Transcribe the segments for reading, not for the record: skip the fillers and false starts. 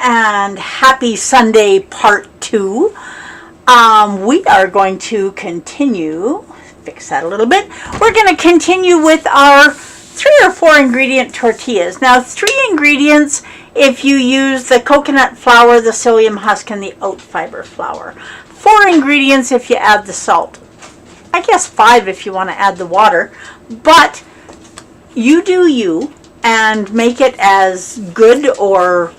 and happy Sunday part 2. We are going to continue, fix that a little bit. We're going to continue with our 3 or 4 ingredient tortillas. Now 3 ingredients if you use the coconut flour, the psyllium husk, and the oat fiber flour. 4 ingredients if you add the salt. I guess 5 if you want to add the water. But you do you and make it as good or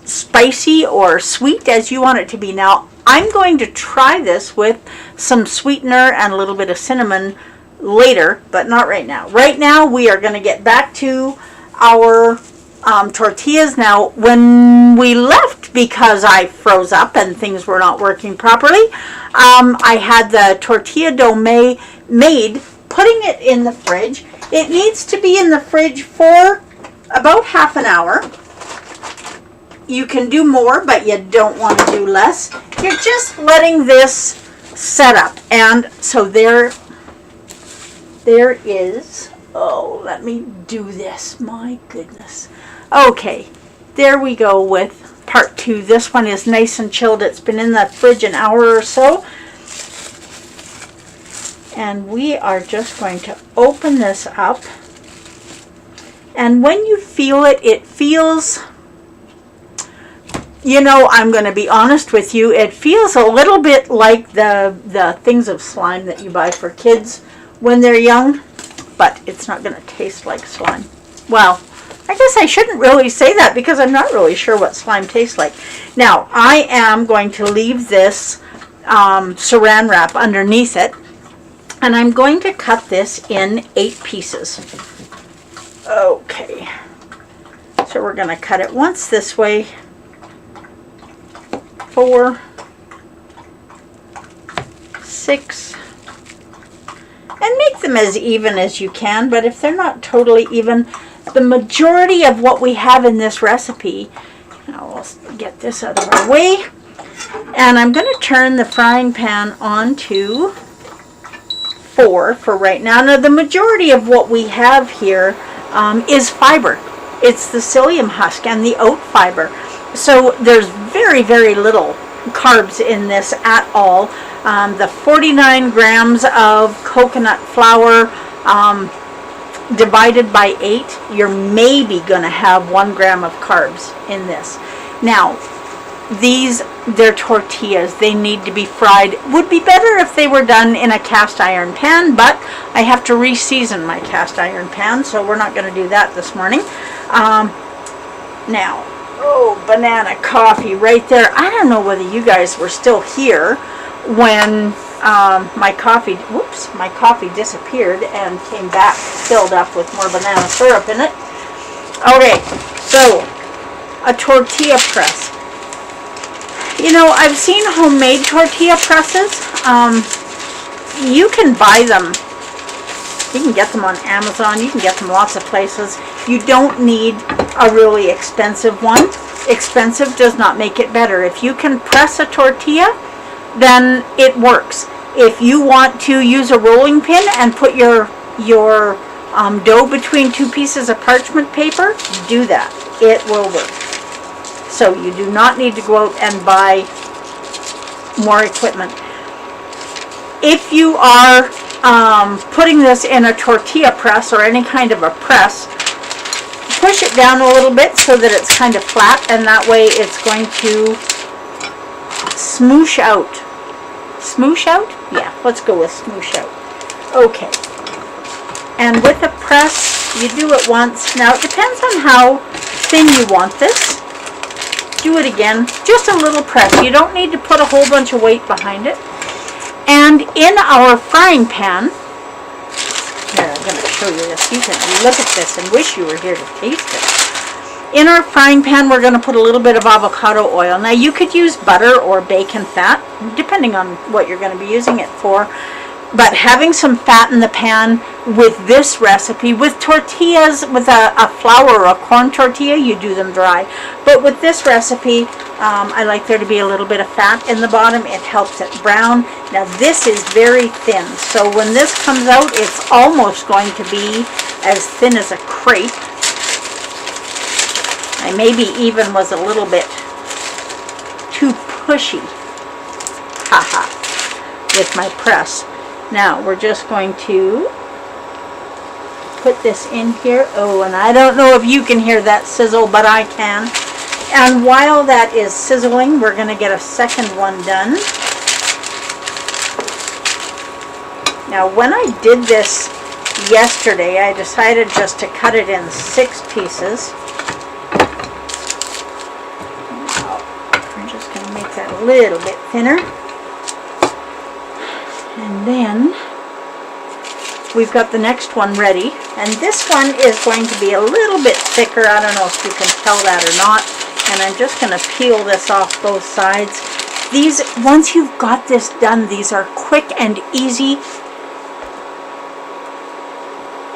spicy or sweet as you want it to be. Now I'm going to try this with some sweetener and a little bit of cinnamon later, but not right now. Right now we are going to get back to our tortillas. Now when we left, because I froze up and things were not working properly, I had the tortilla dough made, putting it in the fridge. It needs to be in the fridge for about half an hour. You can do more, but you don't want to do less. You're just letting this set up. And so there is, oh, let me do this. My goodness. Okay, there we go with part 2. This one is nice and chilled. It's been in the fridge an hour or so. And we are just going to open this up. And when you feel it, it feels, you know, I'm going to be honest with you, it feels a little bit like the things of slime that you buy for kids when they're young, but it's not going to taste like slime. Well, I guess I shouldn't really say that because I'm not really sure what slime tastes like. Now, I am going to leave this saran wrap underneath it, and I'm going to cut this in 8 pieces. Okay, so we're going to cut it once this way, 4, 6, and make them as even as you can, but if they're not totally even, the majority of what we have in this recipe, I'll get this out of our way, and I'm going to turn the frying pan on to 4 for right now. Now the majority of what we have here is fiber. It's the psyllium husk and the oat fiber. So there's very, very little carbs in this at all. The 49 grams of coconut flour divided by 8, you're maybe going to have 1 gram of carbs in this. Now, they're tortillas. They need to be fried. Would be better if they were done in a cast iron pan, but I have to re-season my cast iron pan, so we're not going to do that this morning. Now, oh, banana coffee right there. I don't know whether you guys were still here when my coffee disappeared and came back filled up with more banana syrup in it. Okay, so a tortilla press. You know, I've seen homemade tortilla presses. You can buy them. You can get them on Amazon. You can get them lots of places. You don't need a really expensive one. Expensive does not make it better. If you can press a tortilla, then it works. If you want to use a rolling pin and put your dough between 2 pieces of parchment paper, do that. It will work. So you do not need to go out and buy more equipment. If you are putting this in a tortilla press or any kind of a press, push it down a little bit so that it's kind of flat, and that way it's going to smoosh out. Smoosh out? Yeah, let's go with smoosh out. Okay. And with a press, you do it once. Now it depends on how thin you want this. Do it again, just a little press. You don't need to put a whole bunch of weight behind it. And in our frying pan, here, I'm going to show you this. You can look at this and wish you were here to taste it. In our frying pan, we're going to put a little bit of avocado oil. Now you could use butter or bacon fat, depending on what you're going to be using it for. But having some fat in the pan with this recipe, with tortillas, with a flour or a corn tortilla, you do them dry. But with this recipe, I like there to be a little bit of fat in the bottom. It helps it brown. Now this is very thin, so when this comes out, it's almost going to be as thin as a crepe. I maybe even was a little bit too pushy, haha, with my press. Now we're just going to put this in here. Oh, and I don't know if you can hear that sizzle, but I can. And while that is sizzling, we're going to get a second one done. Now, when I did this yesterday, I decided just to cut it in 6 pieces. Now, I'm just going to make that a little bit thinner. And then we've got the next one ready. And this one is going to be a little bit thicker. I don't know if you can tell that or not. And I'm just going to peel this off both sides. These, once you've got this done, these are quick and easy.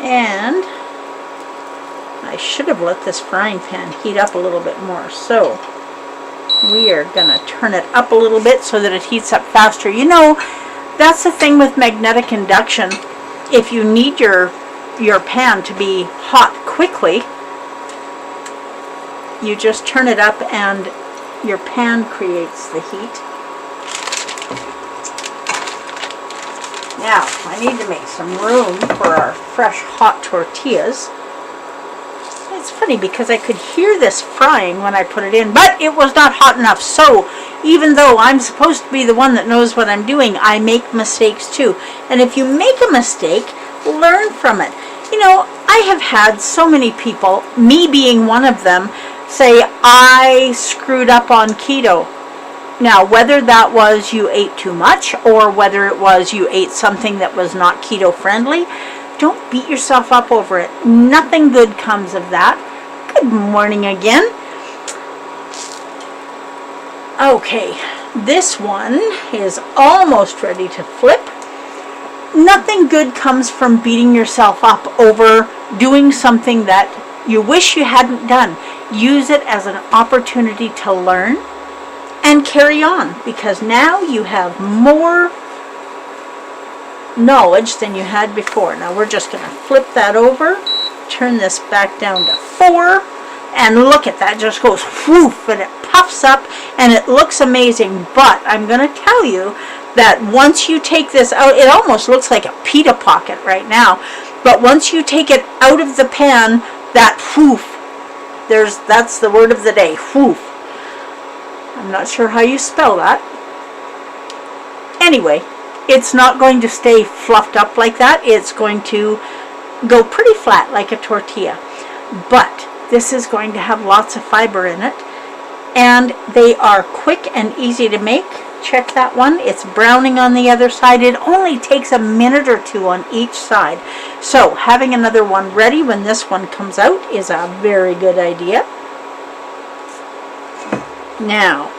And I should have let this frying pan heat up a little bit more. So we are going to turn it up a little bit so that it heats up faster. You know, that's the thing with magnetic induction. If you need your pan to be hot quickly, you just turn it up and your pan creates the heat. Now, I need to make some room for our fresh hot tortillas. It's funny because I could hear this frying when I put it in, but it was not hot enough. So, even though I'm supposed to be the one that knows what I'm doing, I make mistakes too. And if you make a mistake, learn from it. You know, I have had so many people, me being one of them, say, I screwed up on keto. Now, whether that was you ate too much or whether it was you ate something that was not keto friendly, don't beat yourself up over it. Nothing good comes of that. Good morning again. Okay, this one is almost ready to flip. Nothing good comes from beating yourself up over doing something that you wish you hadn't done. Use it as an opportunity to learn and carry on, because now you have more knowledge than you had before. Now we're just going to flip that over, turn this back down to 4, and look at that, just goes whoof, and it puffs up and it looks amazing. But I'm going to tell you that once you take this out, it almost looks like a pita pocket right now, but once you take it out of the pan, that whoof, that's the word of the day, whoof. I'm not sure how you spell that. Anyway, it's not going to stay fluffed up like that. It's going to go pretty flat like a tortilla. But this is going to have lots of fiber in it. And they are quick and easy to make. Check that one. It's browning on the other side. It only takes a minute or 2 on each side. So having another one ready when this one comes out is a very good idea. Now,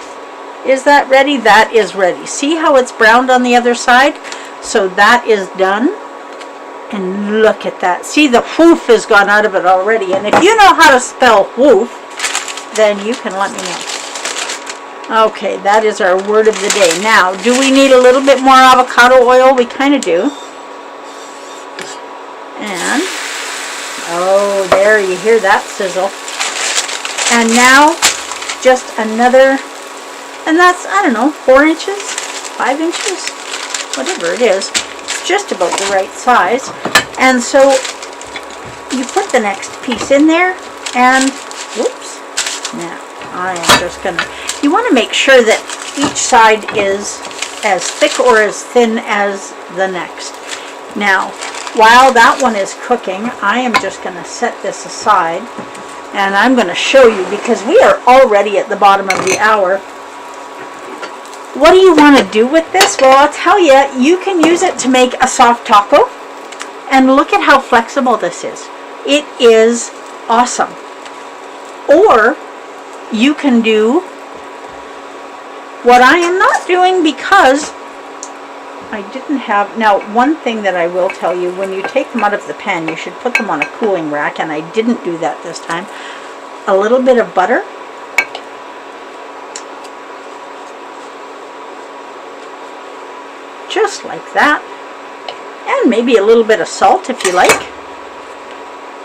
is that ready? That is ready. See how it's browned on the other side? So that is done. And look at that. See, the whoof has gone out of it already. And if you know how to spell whoof, then you can let me know. Okay, that is our word of the day. Now, do we need a little bit more avocado oil? We kind of do. And, oh, there, you hear that sizzle. And now, just another, and that's, I don't know, 4 inches, 5 inches, whatever it is. It's just about the right size. And so you put the next piece in there, and whoops, now I am just gonna, you want to make sure that each side is as thick or as thin as the next. Now, while that one is cooking, I am just going to set this aside. And I'm going to show you, because we are already at the bottom of the hour. What do you want to do with this? Well, I'll tell you, you can use it to make a soft taco. And look at how flexible this is. It is awesome. Or you can do what I am not doing, because I didn't have, now one thing that I will tell you, when you take them out of the pan, you should put them on a cooling rack, and I didn't do that this time. A little bit of butter. Just like that. And maybe a little bit of salt if you like.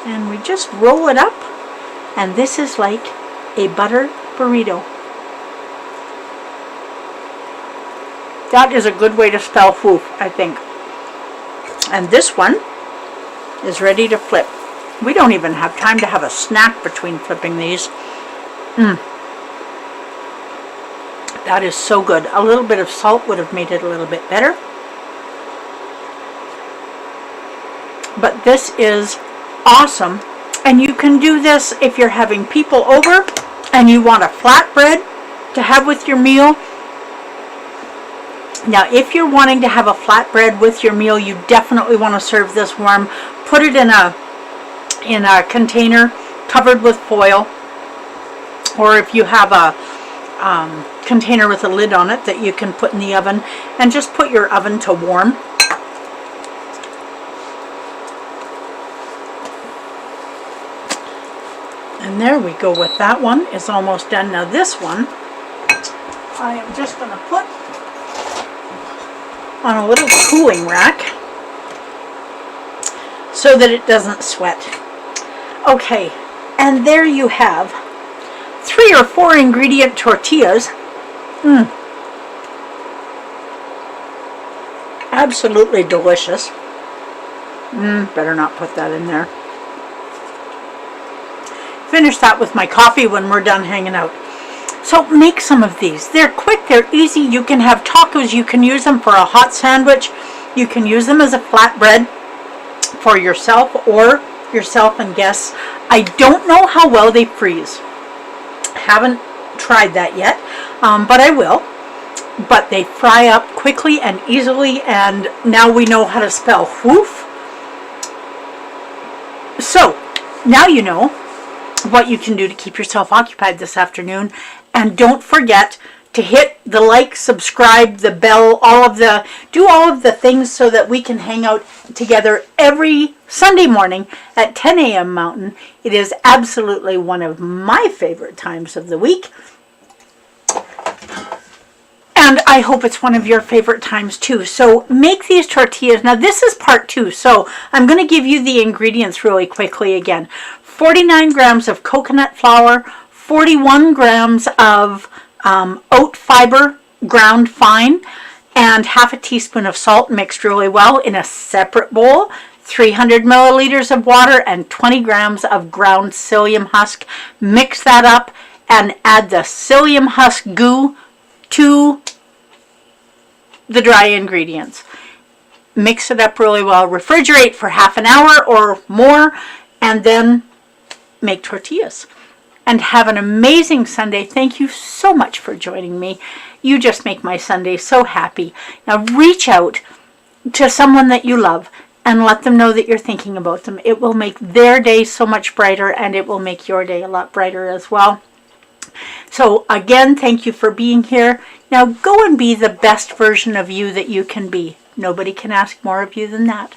And we just roll it up, and this is like a butter burrito. That is a good way to spell foof, I think. And this one is ready to flip. We don't even have time to have a snack between flipping these. That is so good. A little bit of salt would have made it a little bit better. But this is awesome. And you can do this if you're having people over and you want a flatbread to have with your meal. Now, if you're wanting to have a flatbread with your meal, you definitely want to serve this warm. Put it in a container covered with foil, or if you have a container with a lid on it that you can put in the oven, and just put your oven to warm. And there we go with that one. It's almost done. Now this one, I am just going to put on a little cooling rack so that it doesn't sweat. Okay, and there you have 3 or 4 ingredient tortillas. Absolutely delicious. Better not put that in there. Finish that with my coffee when we're done hanging out. So make some of these. They're quick, they're easy. You can have tacos, you can use them for a hot sandwich, you can use them as a flatbread for yourself or yourself and guests. I don't know how well they freeze. Haven't tried that yet, but I will. But they fry up quickly and easily, and now we know how to spell woof. So now you know what you can do to keep yourself occupied this afternoon. And don't forget to hit the like, subscribe, the bell, do all of the things so that we can hang out together every Sunday morning at 10 a.m. Mountain. It is absolutely one of my favorite times of the week. And I hope it's one of your favorite times too. So make these tortillas. Now this is part 2, so I'm going to give you the ingredients really quickly again. 49 grams of coconut flour, 41 grams of oat fiber ground fine, and half a teaspoon of salt mixed really well in a separate bowl, 300 milliliters of water, and 20 grams of ground psyllium husk. Mix that up and add the psyllium husk goo to the dry ingredients. Mix it up really well, refrigerate for half an hour or more, and then make tortillas. And have an amazing Sunday. Thank you so much for joining me. You just make my Sunday so happy. Now reach out to someone that you love and let them know that you're thinking about them. It will make their day so much brighter, and it will make your day a lot brighter as well. So again, thank you for being here. Now go and be the best version of you that you can be. Nobody can ask more of you than that.